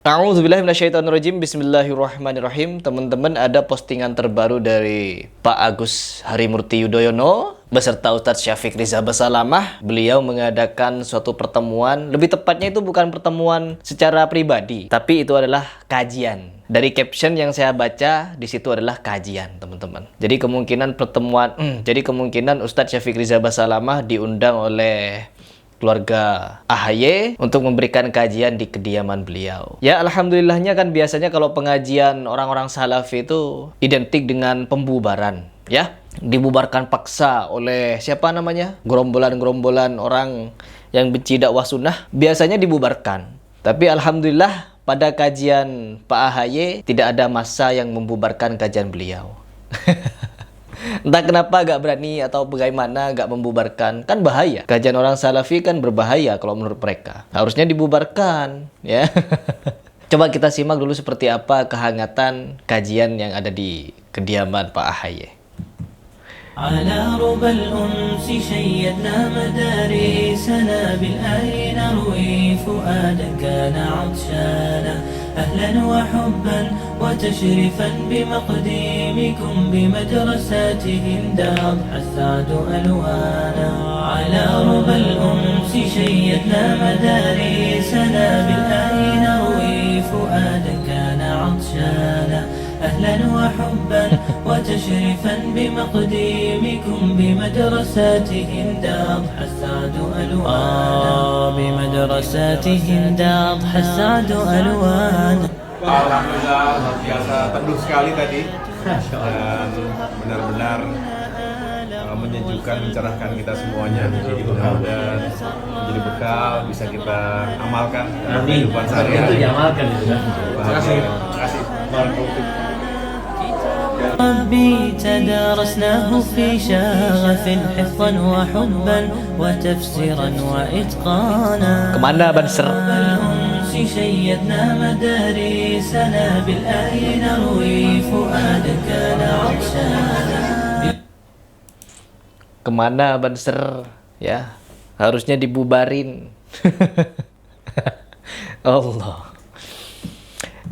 A'udzubillahi minasyaitonirrajim. Bismillahirrahmanirrahim. Teman-teman, ada postingan terbaru dari Pak Agus Harimurti Yudhoyono beserta Ustadz Syafiq Riza Basalamah. Beliau mengadakan suatu pertemuan, lebih tepatnya itu bukan pertemuan secara pribadi, tapi itu adalah kajian. Dari caption yang saya baca, di situ adalah kajian, teman-teman. Jadi kemungkinan Ustadz Syafiq Riza Basalamah diundang oleh keluarga AHY untuk memberikan kajian di kediaman beliau. Ya, alhamdulillahnya kan biasanya kalau pengajian orang-orang Salafi itu identik dengan pembubaran, ya. Dibubarkan paksa oleh siapa namanya? Gerombolan-gerombolan orang yang benci dakwah sunnah, biasanya dibubarkan. Tapi alhamdulillah pada kajian Pak AHY tidak ada massa yang membubarkan kajian beliau. Entah kenapa gak berani atau bagaimana gak membubarkan. Kan bahaya. Kajian orang Salafi kan berbahaya kalau menurut mereka. Harusnya dibubarkan, ya. Coba kita simak dulu seperti apa kehangatan kajian yang ada di kediaman Pak AHY. على ربى الأنس شيدنا مدارسنا بالآي نروي فؤادا كان عطشانا أهلا وحبا وتشريفا بمقدمكم بمدرساتهم دار السعد ألوانا على ربى الأنس شيدنا مدارسنا بالآي نروي فؤادا كان عطشانا أهلا وحبا وتشريفا بمقدمكم بمدرساتهم دار السعد ألوانا بمدرساتهم دار السعد ألوانا. Alhamdulillah, luar biasa teduh sekali tadi dan benar-benar menyejukkan, mencerahkan kita semuanya. Mudah-mudahan menjadi bekal bisa kita amalkan dalam kehidupan sehari-hari. Terima kasih. ربي تدارسناه في شغف حفظا وحبا وتفسيرا وإتقانا. Kemana Banser? بالأنس شيدنا مدارسنا بالآي نروي فؤادا كان عطشانا. Kemana Banser? Ya, harusnya dibubarin. Allah.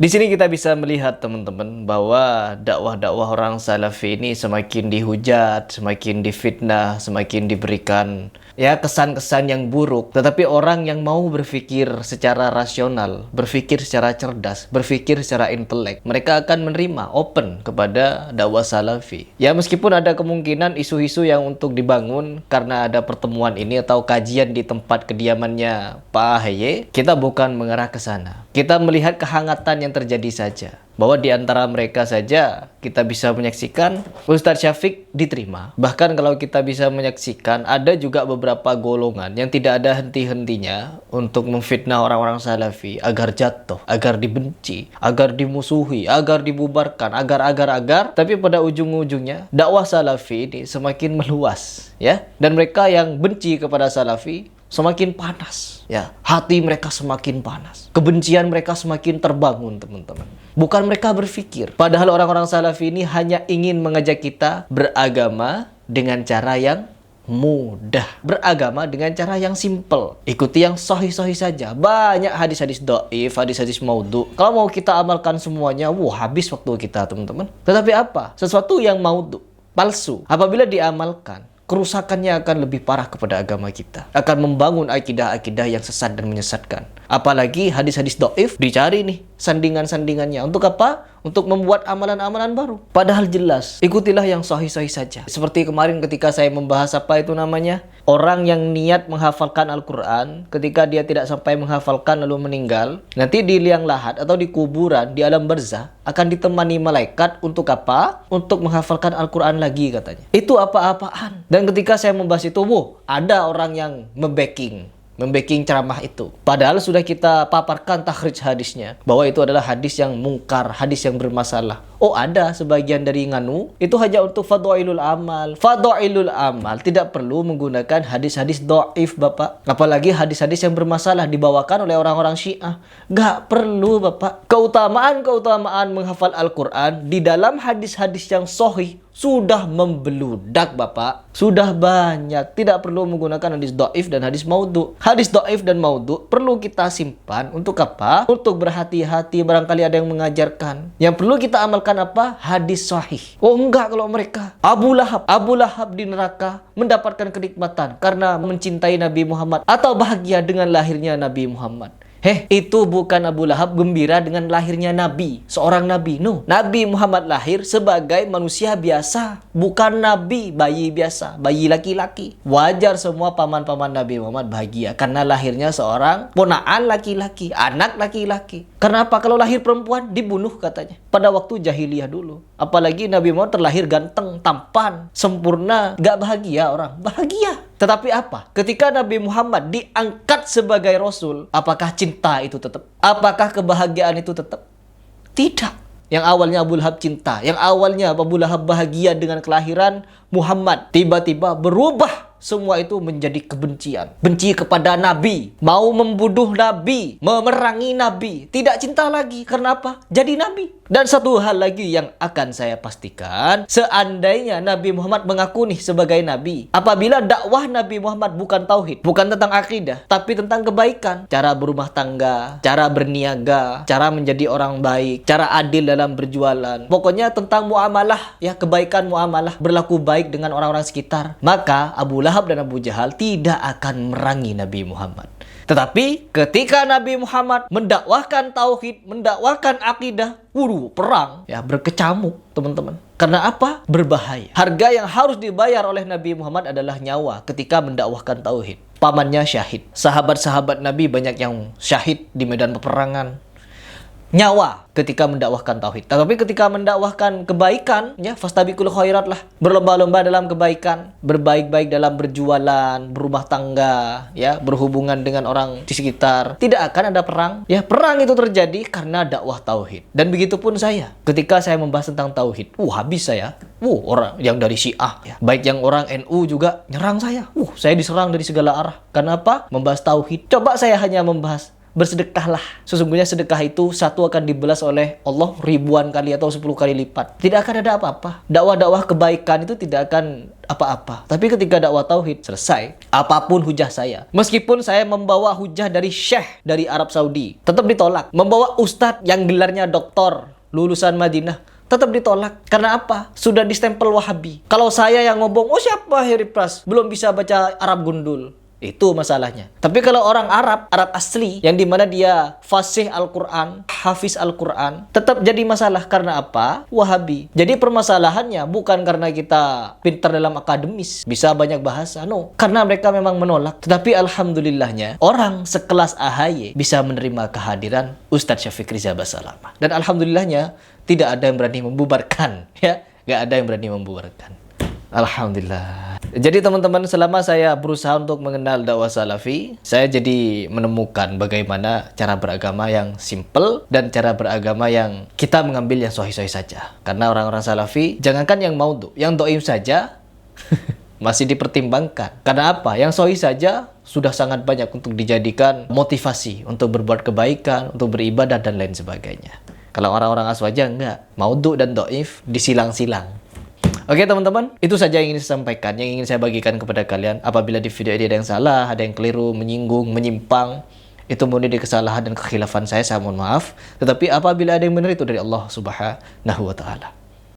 Di sini kita bisa melihat, teman-teman, bahwa dakwah-dakwah orang Salafi ini semakin dihujat, semakin difitnah, semakin diberikan ya kesan-kesan yang buruk. Tetapi orang yang mau berpikir secara rasional, berpikir secara cerdas, berpikir secara intelek, mereka akan menerima, open kepada dakwah Salafi. Ya, meskipun ada kemungkinan isu-isu yang untuk dibangun karena ada pertemuan ini atau kajian di tempat kediamannya Pak AHY, kita bukan mengarah ke sana. Kita melihat kehangatan yang terjadi saja. Bahwa di antara mereka saja kita bisa menyaksikan Ustadz Syafiq diterima. Bahkan kalau kita bisa menyaksikan, ada juga beberapa golongan yang tidak ada henti-hentinya untuk memfitnah orang-orang Salafi agar jatuh, agar dibenci, agar dimusuhi, agar dibubarkan, agar. Tapi pada ujung-ujungnya dakwah Salafi ini semakin meluas, ya. Dan mereka yang benci kepada Salafi semakin panas, ya. Hati mereka semakin panas. Kebencian mereka semakin terbangun, teman-teman. Bukan mereka berpikir. Padahal orang-orang Salafi ini hanya ingin mengajak kita beragama dengan cara yang mudah. Beragama dengan cara yang simple. Ikuti yang sahih-sahih saja. Banyak hadis-hadis dhaif, hadis-hadis maudhu. Kalau mau kita amalkan semuanya, habis waktu kita, teman-teman. Tetapi apa? Sesuatu yang maudhu, palsu, apabila diamalkan, kerusakannya akan lebih parah kepada agama kita. Akan membangun akidah-akidah yang sesat dan menyesatkan. Apalagi hadis-hadis dhaif, dicari nih sandingan-sandingannya. Untuk apa? Untuk membuat amalan-amalan baru. Padahal jelas, ikutilah yang sahih-sahih saja. Seperti kemarin ketika saya membahas apa itu namanya? Orang yang niat menghafalkan Al-Quran, ketika dia tidak sampai menghafalkan lalu meninggal, nanti di liang lahat atau di kuburan, di alam barzah, akan ditemani malaikat untuk apa? Untuk menghafalkan Al-Quran lagi, katanya. Itu apa-apaan. Dan ketika saya membahas itu, ada orang yang membacking ceramah itu. Padahal sudah kita paparkan takhrij hadisnya, bahwa itu adalah hadis yang mungkar, hadis yang bermasalah. Oh, ada sebagian dari nganu itu hanya untuk fadhailul amal. Fadhailul amal tidak perlu menggunakan hadis-hadis dhaif, Bapak. Apalagi hadis-hadis yang bermasalah dibawakan oleh orang-orang Syiah. Gak perlu, Bapak. Keutamaan menghafal Al-Quran di dalam hadis-hadis yang sahih sudah membeludak, Bapak. Sudah banyak. Tidak perlu menggunakan hadis dhaif dan hadis maudhu. Hadis dhaif dan maudhu perlu kita simpan untuk apa? Untuk berhati-hati, barangkali ada yang mengajarkan. Yang perlu kita amalkan apa? Hadis sahih. Oh enggak, kalau mereka Abu Lahab di neraka mendapatkan kenikmatan karena mencintai Nabi Muhammad atau bahagia dengan lahirnya Nabi Muhammad. Itu bukan Abu Lahab gembira dengan lahirnya Nabi, seorang Nabi. No, Nabi Muhammad lahir sebagai manusia biasa, bukan Nabi, bayi biasa, bayi laki-laki. Wajar semua paman-paman Nabi Muhammad bahagia karena lahirnya seorang ponaan laki-laki, anak laki-laki. Kenapa? Kalau lahir perempuan dibunuh katanya pada waktu jahiliyah dulu. Apalagi Nabi Muhammad terlahir ganteng, tampan, sempurna, gak bahagia orang? Bahagia. Tetapi apa? Ketika Nabi Muhammad diangkat sebagai Rasul, apakah cinta itu tetap? Apakah kebahagiaan itu tetap? Tidak. Yang awalnya Abu Lahab cinta, yang awalnya Abu Lahab bahagia dengan kelahiran Muhammad, tiba-tiba berubah. Semua itu menjadi kebencian. Benci kepada Nabi. Mau membunuh Nabi. Memerangi Nabi. Tidak cinta lagi. Karena apa? Jadi Nabi. Dan satu hal lagi yang akan saya pastikan. Seandainya Nabi Muhammad mengaku nih sebagai Nabi. Apabila dakwah Nabi Muhammad bukan tauhid. Bukan tentang akidah. Tapi tentang kebaikan. Cara berumah tangga. Cara berniaga. Cara menjadi orang baik. Cara adil dalam berjualan. Pokoknya tentang muamalah. Ya, kebaikan muamalah. Berlaku baik dengan orang-orang sekitar. Maka Abu Lahab dan Abu Jahal tidak akan merangi Nabi Muhammad. Tetapi ketika Nabi Muhammad mendakwahkan tauhid, mendakwahkan akidah, perang, ya, berkecamuk, teman-teman. Karena apa? Berbahaya. Harga yang harus dibayar oleh Nabi Muhammad adalah nyawa ketika mendakwahkan tauhid. Pamannya syahid. Sahabat-sahabat Nabi banyak yang syahid di medan peperangan. Nyawa ketika mendakwahkan tauhid. Tapi ketika mendakwahkan kebaikan, ya, fastabiqul khairat lah. Berlomba-lomba dalam kebaikan, berbaik-baik dalam berjualan, berumah tangga, ya, berhubungan dengan orang di sekitar. Tidak akan ada perang. Ya, perang itu terjadi karena dakwah tauhid. Dan begitu pun saya. Ketika saya membahas tentang tauhid, habis saya. Orang yang dari Syiah, ya, baik yang orang NU juga nyerang saya. Saya diserang dari segala arah. Karena apa? Membahas tauhid. Coba saya hanya membahas bersedekahlah. Sesungguhnya sedekah itu satu akan dibalas oleh Allah ribuan kali atau 10 kali lipat. Tidak akan ada apa-apa. Dakwah-dakwah kebaikan itu tidak akan apa-apa. Tapi ketika dakwah tauhid selesai, apapun hujah saya. Meskipun saya membawa hujah dari syekh dari Arab Saudi, tetap ditolak. Membawa ustadz yang gelarnya doktor, lulusan Madinah, tetap ditolak. Karena apa? Sudah distempel Wahabi. Kalau saya yang ngomong, siapa Heri Pras? Belum bisa baca Arab gundul. Itu masalahnya. Tapi kalau orang Arab asli, yang dimana dia fasih Al-Quran, hafiz Al-Quran, tetap jadi masalah. Karena apa? Wahabi. Jadi permasalahannya bukan karena kita pintar dalam akademis, bisa banyak bahasa. No. Karena mereka memang menolak. Tetapi alhamdulillahnya, orang sekelas AHY bisa menerima kehadiran Ustadz Syafiq Riza Basalamah. Dan alhamdulillahnya, tidak ada yang berani membubarkan. Ya, gak ada yang berani membubarkan. Alhamdulillah. Jadi teman-teman, selama saya berusaha untuk mengenal dakwah salafi, saya jadi menemukan bagaimana cara beragama yang simple dan cara beragama yang kita mengambil yang sahih-sahih saja. Karena orang-orang salafi, jangankan yang maudhu, yang dhaif saja masih dipertimbangkan. Karena apa? Yang sahih saja sudah sangat banyak untuk dijadikan motivasi untuk berbuat kebaikan, untuk beribadah dan lain sebagainya. Kalau orang-orang aswaja enggak, maudhu dan dhaif disilang-silang. Oke teman-teman, itu saja yang ingin saya sampaikan, yang ingin saya bagikan kepada kalian. Apabila di video ini ada yang salah, ada yang keliru, menyinggung, menyimpang, itu murni dari kesalahan dan kekhilafan saya mohon maaf. Tetapi apabila ada yang benar, itu dari Allah Subhanahu wa Ta'ala.